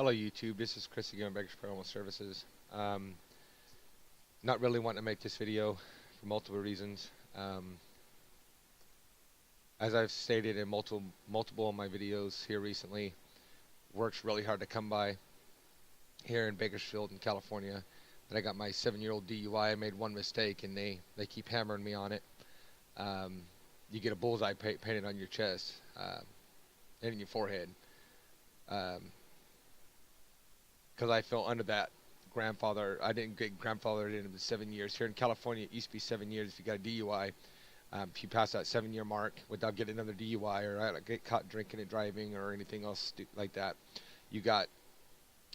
Hello YouTube, this is Chris again, Bakersfield Home Services. Not really wanting to make this video for multiple reasons. As I've stated in multiple of my videos here recently, work's really hard to come by here in Bakersfield in California. That I got my 7-year-old DUI. I made one mistake and they keep hammering me on it. You get a bullseye painted on your chest and in your forehead. Because I fell under that grandfather. I didn't get grandfathered in 7 years. Here in California, it used to be 7 years if you got a DUI. If you pass that 7-year mark without getting another DUI or get caught drinking and driving or anything else like that, you got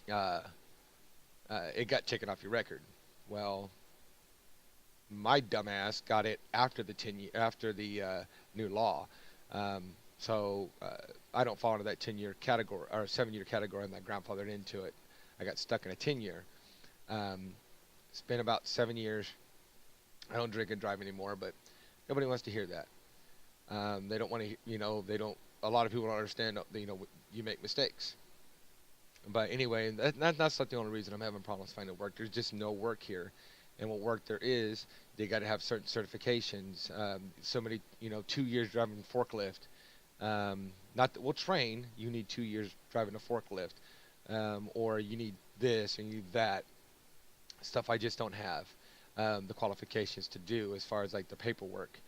it got taken off your record. Well, my dumbass got it after the new law. So I don't fall into that 10-year category or 7-year category. I'm not grandfathered into it. I got stuck in a 10-year. It's been about 7 years. I don't drink and drive anymore, but nobody wants to hear that. They don't want to, they don't. A lot of people don't understand. You make mistakes. But anyway, that's not the only reason I'm having problems finding work. There's just no work here, and what work there is, they got to have certain certifications. Somebody, 2 years driving a forklift. Not that we'll train. You need 2 years driving a forklift. Or you need this and you need that stuff. I just don't have the qualifications to do as far as like the paperwork.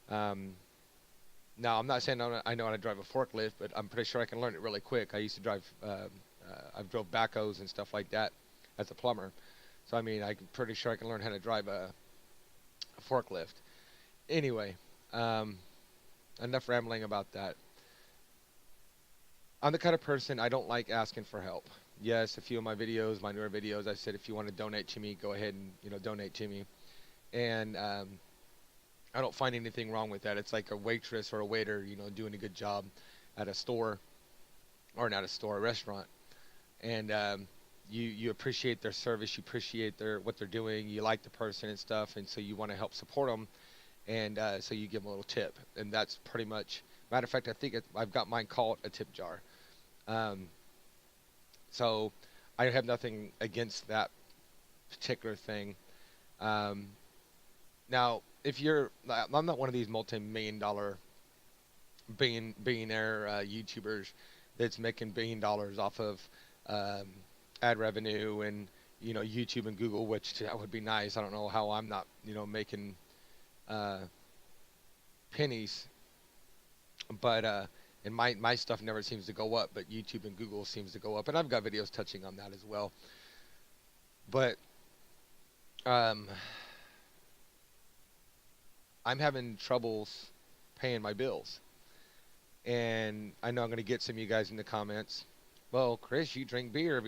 Now I'm not saying I know how to drive a forklift, but I'm pretty sure I can learn it really quick. I used to drive I've drove backhoes and stuff like that as a plumber, so I mean I'm pretty sure I can learn how to drive a forklift. Anyway, enough rambling about that. I'm the kind of person, I don't like asking for help. Yes, a few of my videos, my newer videos, I said if you want to donate to me, go ahead and donate to me. And I don't find anything wrong with that. It's like a waitress or a waiter, doing a good job at a store, or not a store, a restaurant. And you appreciate their service, you appreciate what they're doing, you like the person and stuff, and so you want to help support them, and so you give them a little tip. And that's pretty much, matter of fact, I think I've got mine called a tip jar. So I have nothing against that particular thing. Now, if I'm not one of these multi-million-dollar billionaire YouTubers that's making $1 billion off of ad revenue and YouTube and Google, which that would be nice. I don't know how I'm not making pennies, but and my stuff never seems to go up, but YouTube and Google seems to go up, and I've got videos touching on that as well. But I'm having troubles paying my bills, and I know I'm going to get some of you guys in the comments. Well, Chris, you drink beer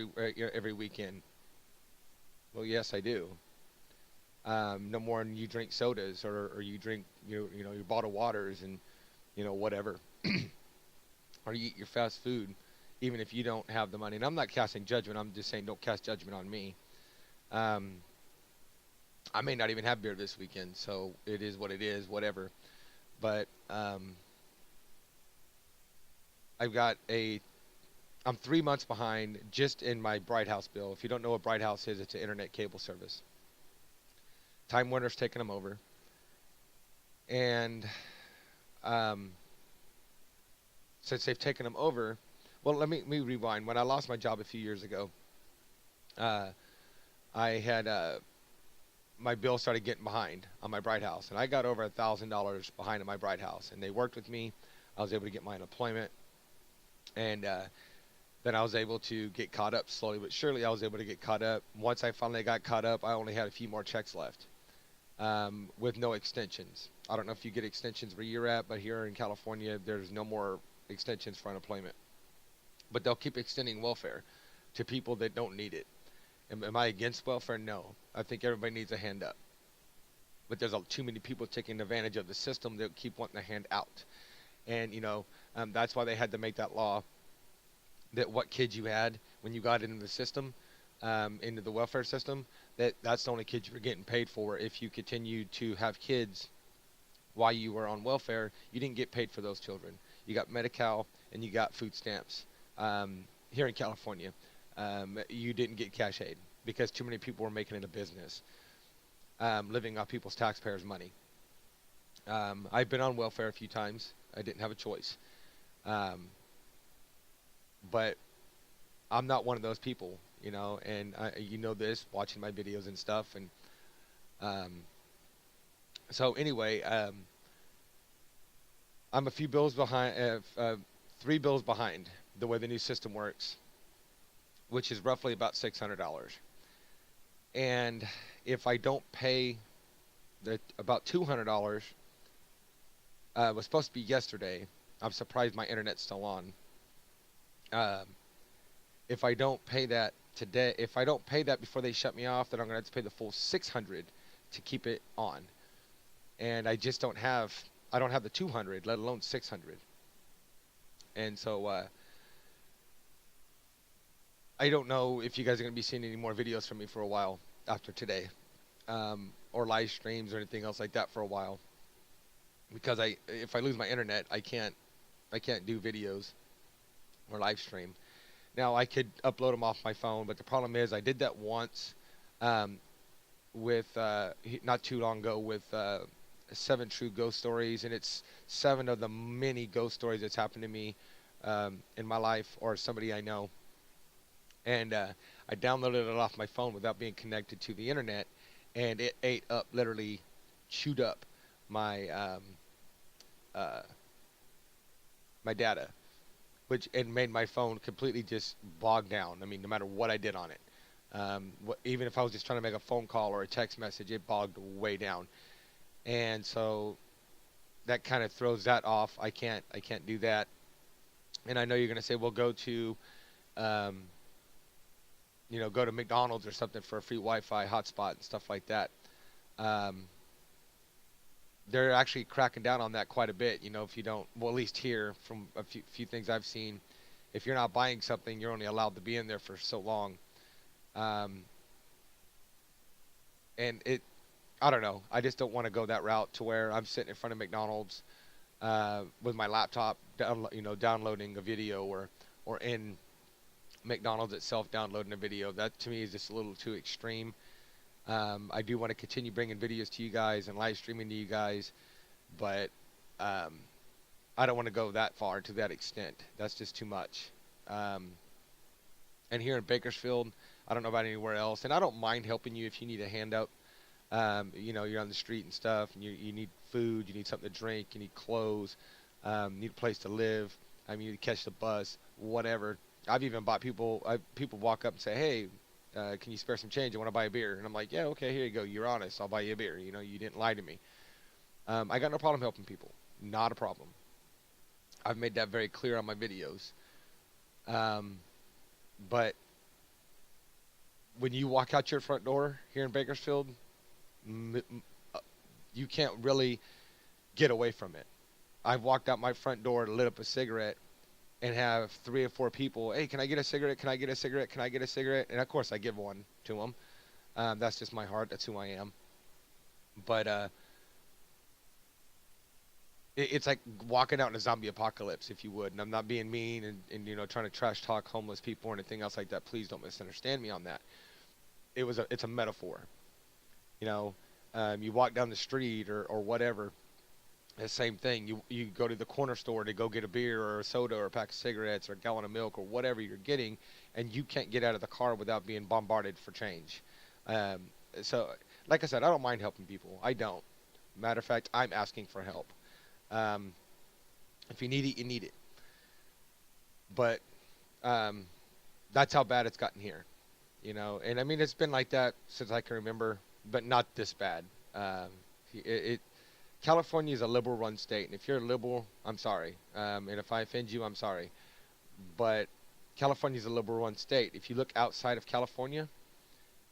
every weekend. Well, yes, I do. No more than you drink sodas or you drink your bottled waters and whatever. Or you eat your fast food, even if you don't have the money. And I'm not casting judgment. I'm just saying don't cast judgment on me. I may not even have beer this weekend, so it is what it is, whatever. But I'm 3 months behind just in my Bright House bill. If you don't know what Bright House is, it's an internet cable service. Time Warner's taken them over. And since they've taken them over, well, let me rewind. When I lost my job a few years ago, I had my bill started getting behind on my Bright House, and I got over $1,000 behind on my Bright House, and they worked with me. I was able to get my unemployment, and then I was able to get caught up slowly but surely. I was able to get caught up. Once I finally got caught up, I only had a few more checks left with no extensions. I don't know if you get extensions where you're at, but here in California, there's no more extensions for unemployment. But they'll keep extending welfare to people that don't need it. Am I against welfare? No. I think everybody needs a hand up. But there's too many people taking advantage of the system that keep wanting a hand out. And, that's why they had to make that law that what kids you had when you got into the system, into the welfare system, that's the only kids you were getting paid for. If you continue to have kids while you were on welfare, you didn't get paid for those children. You got Medi-Cal and you got food stamps here in California. you didn't get cash aid because too many people were making it a business, living off people's taxpayers' money. I've been on welfare a few times. I didn't have a choice. Um, but I'm not one of those people, and you know this, watching my videos and stuff. And um, so anyway, I'm a few bills behind, 3 bills behind the way the new system works, which is roughly about $600. And if I don't pay the about $200, was supposed to be yesterday. I'm surprised my internet's still on. Um, if I don't pay that today, if I don't pay that before they shut me off, then I'm gonna have to pay the full 600 to keep it on. And I don't have the 200, let alone 600. And so I don't know if you guys are gonna be seeing any more videos from me for a while after today, or live streams or anything else like that for a while, because if I lose my internet, I can't do videos or live stream. Now I could upload them off my phone, but the problem is I did that once, um, with not too long ago with 7 true ghost stories, and it's 7 of the many ghost stories that's happened to me, in my life or somebody I know. And I downloaded it off my phone without being connected to the internet, and it ate up, literally chewed up my uh, my data, which and made my phone completely just bogged down. I mean, no matter what I did on it, even if I was just trying to make a phone call or a text message, it bogged way down. And so that kind of throws that off. I can't do that. And I know you're gonna say, well, um, go to McDonald's or something for a free Wi-Fi hotspot and stuff like that. Um, they're actually cracking down on that quite a bit. If you don't, well, at least here from a few things I've seen, if you're not buying something, you're only allowed to be in there for so long. Um, and I don't know. I just don't want to go that route to where I'm sitting in front of McDonald's, with my laptop, downloading a video, or in McDonald's itself downloading a video. That to me is just a little too extreme. I do want to continue bringing videos to you guys and live streaming to you guys, but um, I don't want to go that far to that extent. That's just too much. Um, and here in Bakersfield, I don't know about anywhere else, and I don't mind helping you if you need a hand up. You're on the street and stuff, and you need food, you need something to drink, you need clothes, need a place to live. You need to catch the bus, whatever. I've even bought people walk up and say, hey, can you spare some change? I want to buy a beer. And I'm like, yeah, okay, here you go. You're honest. I'll buy you a beer. You didn't lie to me. I got no problem helping people. Not a problem. I've made that very clear on my videos. Um, but when you walk out your front door here in Bakersfield, uh, you can't really get away from it. I've walked out my front door, lit up a cigarette, and have 3 or 4 people, hey, can I get a cigarette? Can I get a cigarette? Can I get a cigarette? And of course I give one to them. That's just my heart. That's who I am. But it's like walking out in a zombie apocalypse, if you would. And I'm not being mean and trying to trash talk homeless people or anything else like that. Please don't misunderstand me on that. It's a metaphor. You know, you walk down the street or whatever. The same thing. You go to the corner store to go get a beer or a soda or a pack of cigarettes or a gallon of milk or whatever you're getting, and you can't get out of the car without being bombarded for change. Um, so, like I said, I don't mind helping people. I don't. Matter of fact, I'm asking for help. Um, if you need it, you need it. But um, that's how bad it's gotten here. And I mean, it's been like that since I can remember, but not this bad. It California is a liberal-run state, and if you're a liberal, I'm sorry. And if I offend you, I'm sorry. But California is a liberal-run state. If you look outside of California,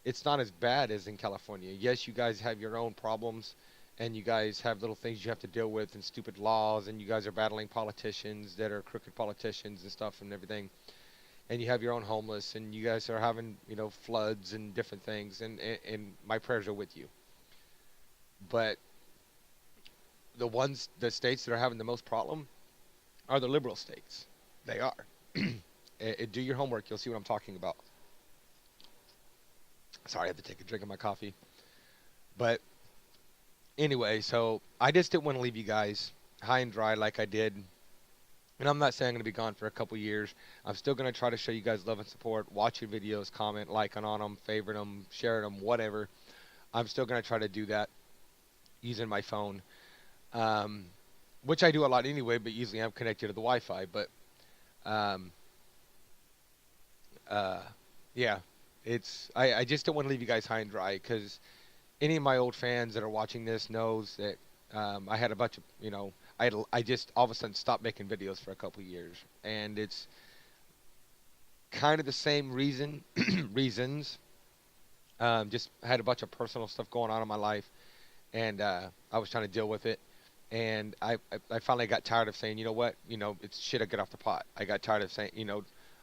it's not as bad as in California. Yes, you guys have your own problems, and you guys have little things you have to deal with and stupid laws, and you guys are battling politicians that are crooked politicians and stuff and everything. And you have your own homeless, and you guys are having, floods and different things, and my prayers are with you. But the states that are having the most problem are the liberal states. They are. Do your homework. You'll see what I'm talking about. Sorry, I have to take a drink of my coffee. But anyway, so I just didn't want to leave you guys high and dry like I did. And I'm not saying I'm going to be gone for a couple years. I'm still going to try to show you guys love and support, watch your videos, comment, liking on them, favorite them, sharing them, whatever. I'm still going to try to do that using my phone, um, which I do a lot anyway, but usually I'm connected to the Wi-Fi. But um, uh, yeah, I just don't want to leave you guys high and dry because any of my old fans that are watching this knows that I had a bunch of, I just all of a sudden stopped making videos for a couple years, and it's kind of the same reasons. Just had a bunch of personal stuff going on in my life, and I was trying to deal with it, and I finally got tired of saying, you know what, it's shit. I get off the pot. I got tired of saying,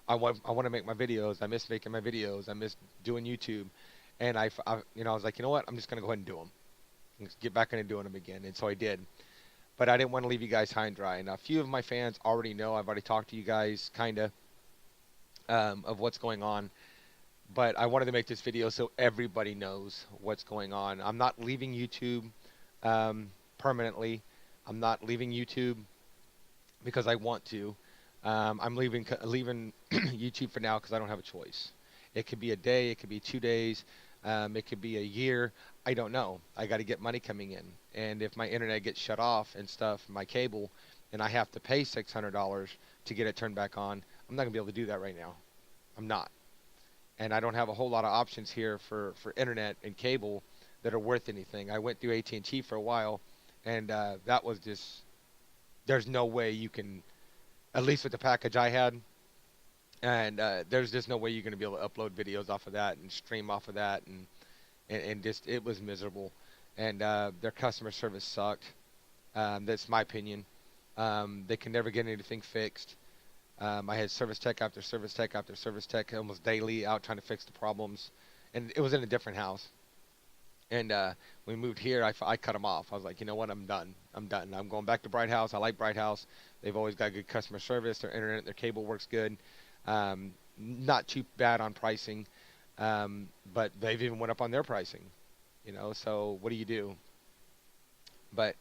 I want to make my videos. I miss making my videos. I miss doing YouTube, and I was like, you know what, I'm just gonna go ahead and do them. Get back into doing them again, and so I did. But I didn't want to leave you guys high and dry. Now, a few of my fans already know. I've already talked to you guys, kind of what's going on. But I wanted to make this video so everybody knows what's going on. I'm not leaving YouTube permanently. I'm not leaving YouTube because I want to. I'm leaving YouTube for now because I don't have a choice. It could be a day, it could be 2 days, it could be a year. I don't know. I got to get money coming in, and if my internet gets shut off and stuff, my cable, and I have to pay $600 to get it turned back on, I'm not gonna be able to do that right now. I'm not, and I don't have a whole lot of options here for internet and cable that are worth anything. I went through AT&T for a while, and that was just there's no way you can, at least with the package I had, and there's just no way you're going to be able to upload videos off of that and stream off of that, and just it was miserable, and their customer service sucked. That's my opinion. They can never get anything fixed. I had service tech after service tech after service tech almost daily out trying to fix the problems, and it was in a different house. And when we moved here, I cut them off. I was like, you know what, I'm done. I'm done. I'm going back to Bright House. I like Bright House. They've always got good customer service. Their internet, their cable works good. Not too bad on pricing, but they've even went up on their pricing. So what do you do? But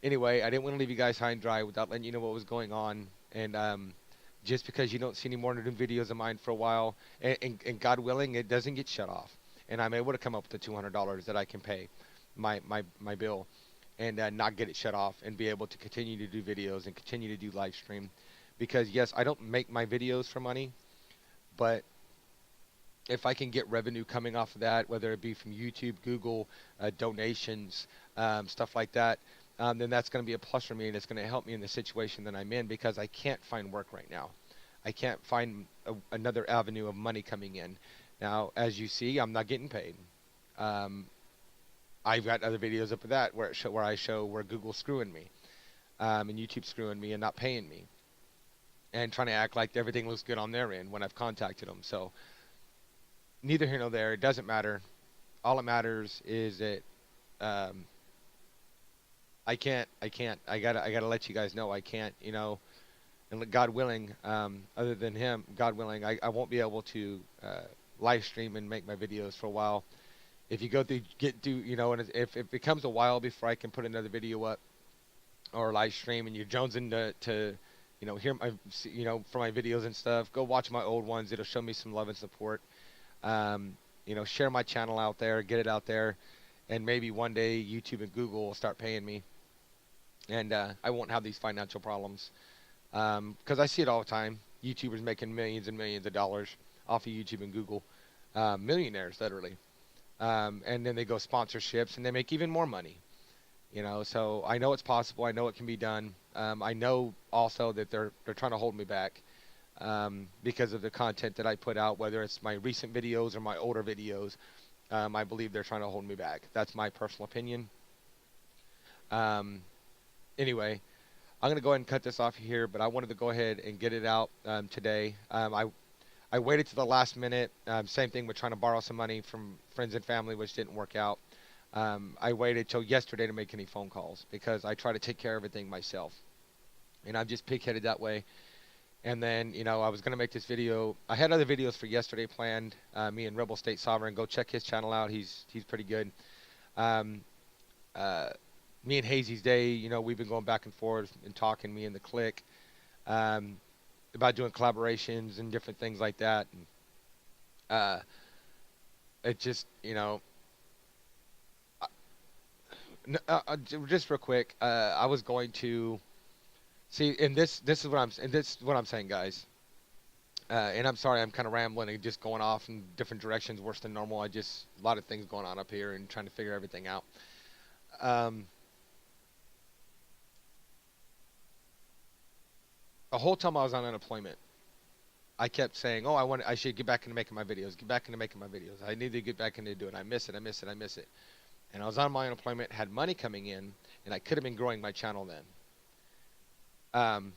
anyway, I didn't want to leave you guys high and dry without letting you know what was going on. And just because you don't see any more new videos of mine for a while, and God willing, it doesn't get shut off, and I'm able to come up with the $200 that I can pay my bill, and not get it shut off, and be able to continue to do videos and continue to do live stream. Because yes, I don't make my videos for money, but if I can get revenue coming off of that, whether it be from YouTube, Google, donations, stuff like that, then that's going to be a plus for me, and it's going to help me in the situation that I'm in, because I can't find work right now. I can't find another avenue of money coming in. Now, as you see, I'm not getting paid. I've got other videos up of that where I show where Google's screwing me, and YouTube's screwing me and not paying me, and trying to act like everything looks good on their end when I've contacted them. So neither here nor there. It doesn't matter. All that matters is that I can't. I gotta let you guys know I can't. And God willing, other than Him, God willing, I won't be able to live stream and make my videos for a while. If you get through, and if it becomes a while before I can put another video up or live stream, and you're jonesing to hear my, for my videos and stuff, go watch my old ones. It'll show me some love and support. Share my channel out there, get it out there, and maybe one day YouTube and Google will start paying me, and I won't have these financial problems, because I see it all the time. YouTubers making millions and millions of dollars off of YouTube and Google, millionaires literally, and then they go sponsorships and they make even more money. So I know it's possible. I know it can be done. I know also that they're trying to hold me back, because of the content that I put out, whether it's my recent videos or my older videos. I believe they're trying to hold me back. That's my personal opinion. Anyway, I'm going to go ahead and cut this off here, but I wanted to go ahead and get it out today. I waited to the last minute. Same thing with trying to borrow some money from friends and family, which didn't work out. I waited till yesterday to make any phone calls, because I try to take care of everything myself. And I'm just pig-headed that way. And then, I was gonna make this video. I had other videos for yesterday planned. Me and Rebel State Sovereign. Go check his channel out. He's pretty good. Um, uh, Me and Hazy's Day. We've been going back and forth and talking. Me and the clique um, about doing collaborations and different things like that. And uh, it just, uh, just real quick. I was going to see, and this is what I'm saying, guys. And I'm sorry, I'm kind of rambling and just going off in different directions, worse than normal. A lot of things going on up here and trying to figure everything out. Um, the whole time I was on unemployment, I kept saying, "Oh, I should get back into making my videos. Get back into making my videos. I need to get back into doing. I miss it. I miss it. I miss it." And I was on my unemployment, had money coming in, and I could have been growing my channel then. Um,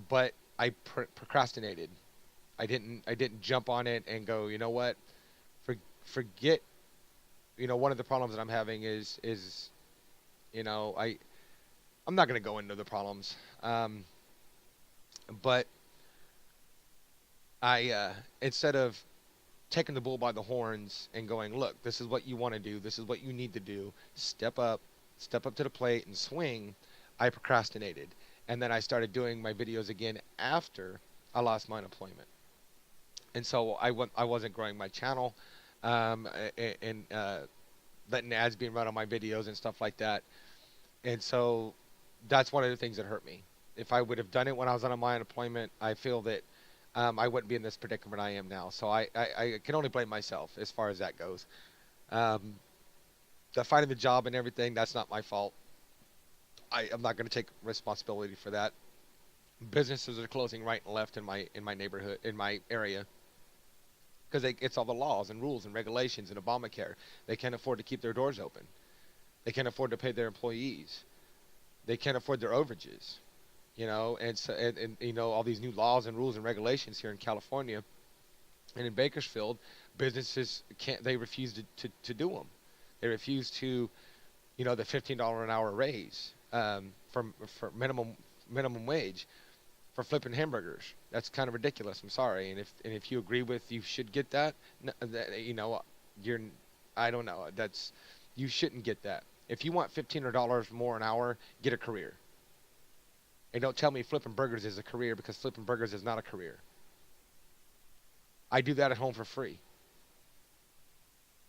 but I procrastinated. I didn't jump on it and go, you know what? Forget. One of the problems that I'm having is I'm not going to go into the problems. But I instead of taking the bull by the horns and going, look, this is what you want to do, this is what you need to do, step up to the plate and swing. I procrastinated, and then I started doing my videos again after I lost my unemployment, and so I wasn't growing my channel, and letting ads being run on my videos and stuff like that, and so that's one of the things that hurt me. If I would have done it when I was on my unemployment, I feel that I wouldn't be in this predicament I am now. So I can only blame myself as far as that goes. Um, the finding the job and everything, that's not my fault. I'm not going to take responsibility for that. Businesses are closing right and left in my neighborhood, in my area, because it's all the laws and rules and regulations and Obamacare. They can't afford to keep their doors open. They can't afford to pay their employees. They can't afford their overages. And so all these new laws and rules and regulations here in California and in Bakersfield, businesses can't. They refuse to do them. They refuse to, the $15 an hour raise for minimum wage for flipping hamburgers. That's kind of ridiculous. I'm sorry. And if you agree with you should get that, you're I don't know. You shouldn't get that. If you want $15 more an hour, get a career. And don't tell me flipping burgers is a career, because flipping burgers is not a career. I do that at home for free.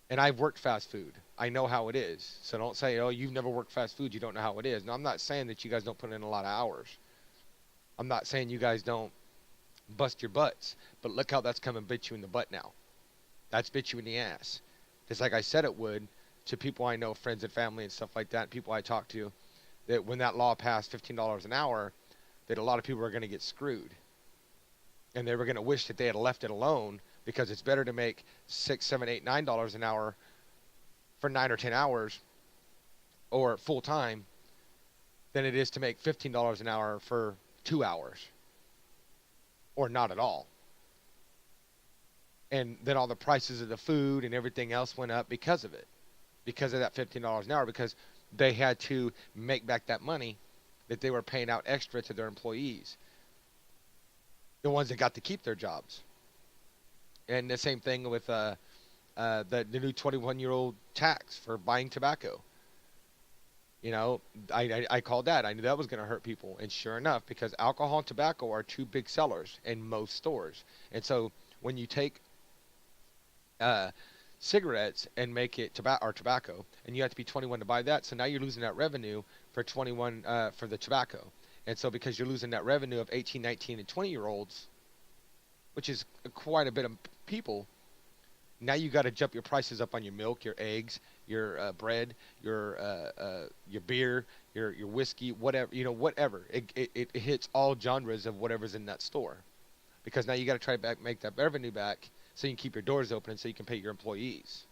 And I've worked fast food. I know how it is. So don't say, oh, you've never worked fast food, you don't know how it is. No, I'm not saying that you guys don't put in a lot of hours. I'm not saying you guys don't bust your butts. But look how that's come and bit you in the butt now. That's bit you in the ass. Just like I said it would to people I know, friends and family and stuff like that, people I talk to, that when that law passed $15 an hour, that a lot of people were going to get screwed. And they were going to wish that they had left it alone, because it's better to make $6, $7, $8, $9 an hour for 9 or 10 hours or full time than it is to make $15 an hour for 2 hours or not at all. And then all the prices of the food and everything else went up because of it, because of that $15 an hour, because they had to make back that money that they were paying out extra to their employees, the ones that got to keep their jobs. And the same thing with the new 21-year-old tax for buying tobacco. I called that. I knew that was going to hurt people. And sure enough, because alcohol and tobacco are two big sellers in most stores. And so when you take cigarettes and make it tobacco, and you have to be 21 to buy that, so now you're losing that revenue for 21 for the tobacco. And so because you're losing that revenue of 18, 19, and 20-year-olds, which is quite a bit of people, now you got to jump your prices up on your milk, your eggs, your bread, your beer, your whiskey, whatever, whatever. It hits all genres of whatever's in that store, because now you got to try to make that revenue back so you can keep your doors open and so you can pay your employees.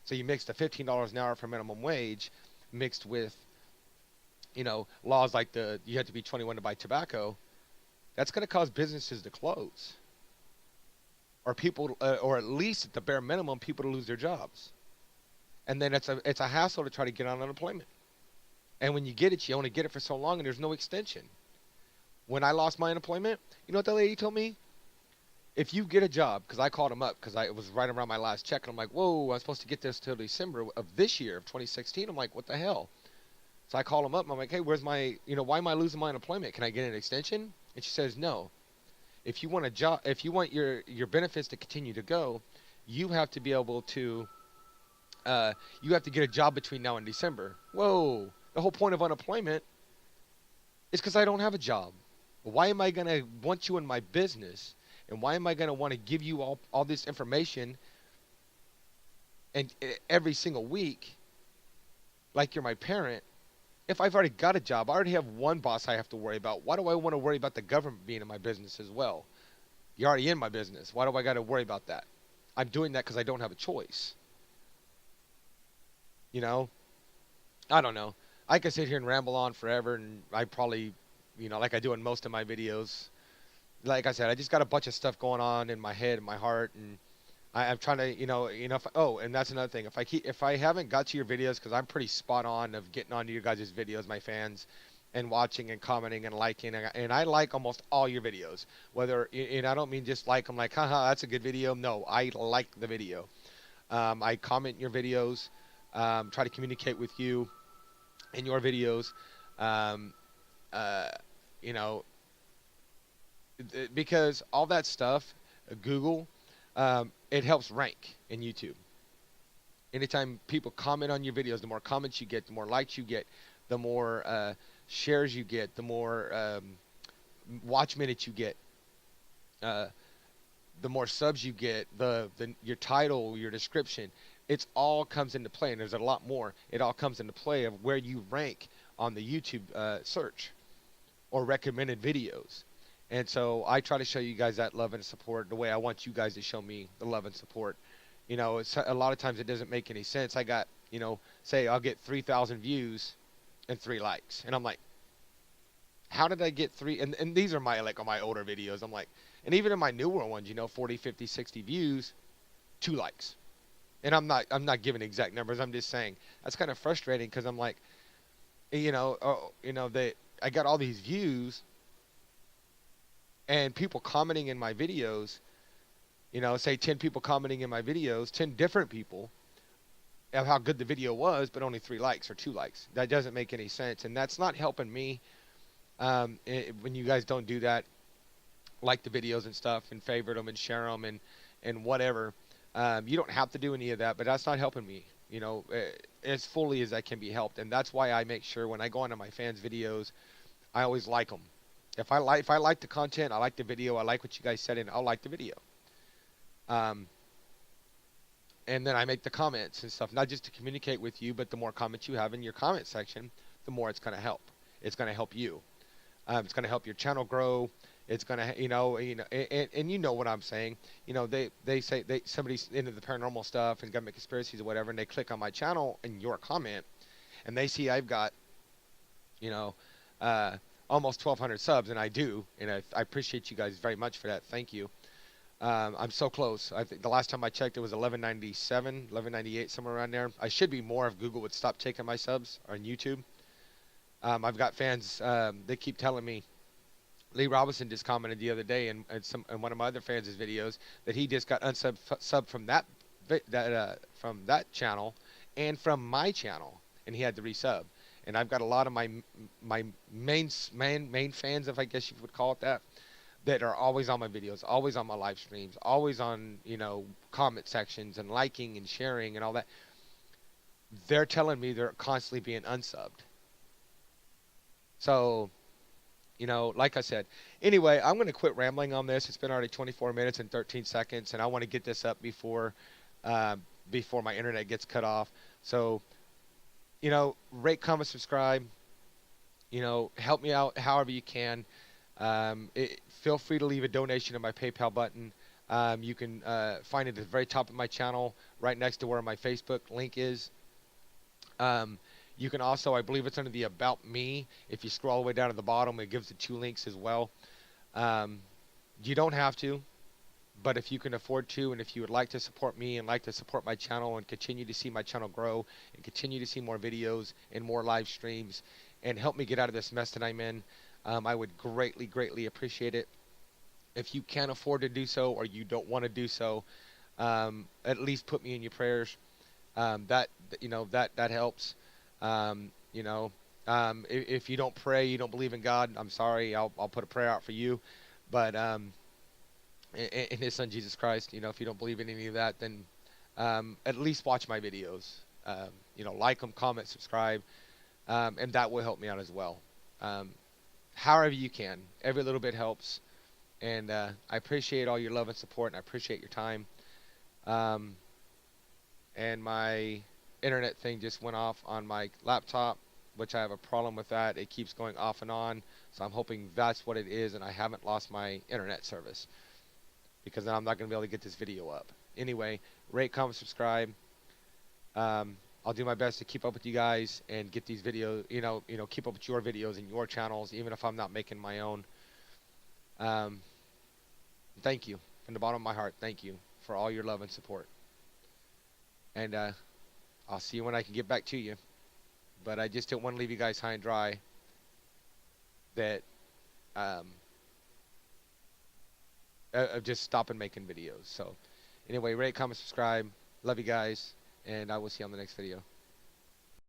So you mix the $15 an hour for minimum wage mixed with, laws like you have to be 21 to buy tobacco. That's going to cause businesses to close, or people, or at least at the bare minimum, people to lose their jobs. And then it's a hassle to try to get on unemployment. And when you get it, you only get it for so long, and there's no extension. When I lost my unemployment, you know what the lady told me? If you get a job, because I called him up because it was right around my last check, and I'm like, whoa, I'm supposed to get this till December of this year, of 2016. I'm like, what the hell? So I call him up, and I'm like, hey, where's my, why am I losing my unemployment? Can I get an extension? And she says, no. If you want a job, if you want your benefits to continue to go, you have to be able to, you have to get a job between now and December. Whoa. The whole point of unemployment is because I don't have a job. Why am I going to want you in my business? And why am I going to want to give you all this information and every single week like you're my parent if I've already got a job? I already have one boss I have to worry about. Why do I want to worry about the government being in my business as well? You're already in my business. Why do I got to worry about that? I'm doing that because I don't have a choice. You know? I don't know. I could sit here and ramble on forever, and I probably, like I do in most of my videos. Like I said, I just got a bunch of stuff going on in my head and my heart, and I'm trying to, and that's another thing. If I haven't got to your videos, because I'm pretty spot on of getting onto your guys' videos, my fans, and watching and commenting and liking, and I like almost all your videos. Whether, and I don't mean just like them, like, haha, that's a good video. No, I like the video. I comment your videos, try to communicate with you in your videos, um, you know, because all that stuff, Google, it helps rank in YouTube. Anytime people comment on your videos, the more comments you get, the more likes you get, the more shares you get, the more watch minutes you get, uh, the more subs you get, your title, your description. It's all comes into play, and there's a lot more. It all comes into play of where you rank on the YouTube search or recommended videos. And so I try to show you guys that love and support the way I want you guys to show me the love and support. It's a lot of times it doesn't make any sense. I got, say I'll get 3,000 views and 3 likes. And I'm like, how did I get 3? And these are on my older videos. I'm like, and even in my newer ones, 40, 50, 60 views, 2 likes. And I'm not giving exact numbers. I'm just saying that's kind of frustrating because I'm like, I got all these views and people commenting in my videos, say 10 people commenting in my videos, 10 different people of how good the video was, but only 3 likes or 2 likes. That doesn't make any sense. And that's not helping me when you guys don't do that, like the videos and stuff and favorite them and share them and whatever. You don't have to do any of that, but that's not helping me, as fully as that can be helped. And that's why I make sure when I go onto my fans' videos, I always like them. If I like the content, I like the video, I like what you guys said, and I'll like the video. And then I make the comments and stuff, not just to communicate with you, but the more comments you have in your comment section, the more it's going to help. It's going to help you. It's going to help your channel grow. It's going to, and you know what I'm saying. They say somebody's into the paranormal stuff and government conspiracies or whatever, and they click on my channel and your comment, and they see I've got, almost 1,200 subs, and I do, and I appreciate you guys very much for that. Thank you. I'm so close. I think the last time I checked, it was 1197, 1198, somewhere around there. I should be more if Google would stop taking my subs on YouTube. I've got fans. They keep telling me. Lee Robinson just commented the other day in one of my other fans' videos that he just got unsub from that channel and from my channel, and he had to resub. And I've got a lot of my main fans, if I guess you would call it that are always on my videos, always on my live streams, always on comment sections and liking and sharing and all that. They're telling me they're constantly being unsubbed. So, like I said, anyway, I'm going to quit rambling on this. It's been already 24 minutes and 13 seconds, and I want to get this up before my internet gets cut off. So, rate, comment, subscribe. Help me out however you can. Feel free to leave a donation in my PayPal button. You can find it at the very top of my channel, right next to where my Facebook link is. You can also, I believe it's under the About Me. If you scroll all the way down to the bottom, it gives the 2 links as well. You don't have to, but if you can afford to, and if you would like to support me and like to support my channel and continue to see my channel grow and continue to see more videos and more live streams and help me get out of this mess that I'm in, I would greatly, greatly appreciate it. If you can't afford to do so or you don't want to do so, at least put me in your prayers. That that helps. You know, if you don't pray, you don't believe in God, I'm sorry. I'll put a prayer out for you. But in His Son Jesus Christ, if you don't believe in any of that, then at least watch my videos. Like them, comment, subscribe, and that will help me out as well. Um, However you can, every little bit helps. And I appreciate all your love and support, and I appreciate your time. Um, and my internet thing just went off on my laptop, which I have a problem with that. It keeps going off and on, so I'm hoping that's what it is, and I haven't lost my internet service, because then I'm not going to be able to get this video up. Anyway, rate, comment, subscribe. I'll do my best to keep up with you guys and get these videos, keep up with your videos and your channels, even if I'm not making my own. Um, Thank you from the bottom of my heart. Thank you for all your love and support. And I'll see you when I can get back to you. But I just don't want to leave you guys high and dry that um, of just stopping making videos. So anyway, rate, comment, subscribe. Love you guys, and I will see you on the next video.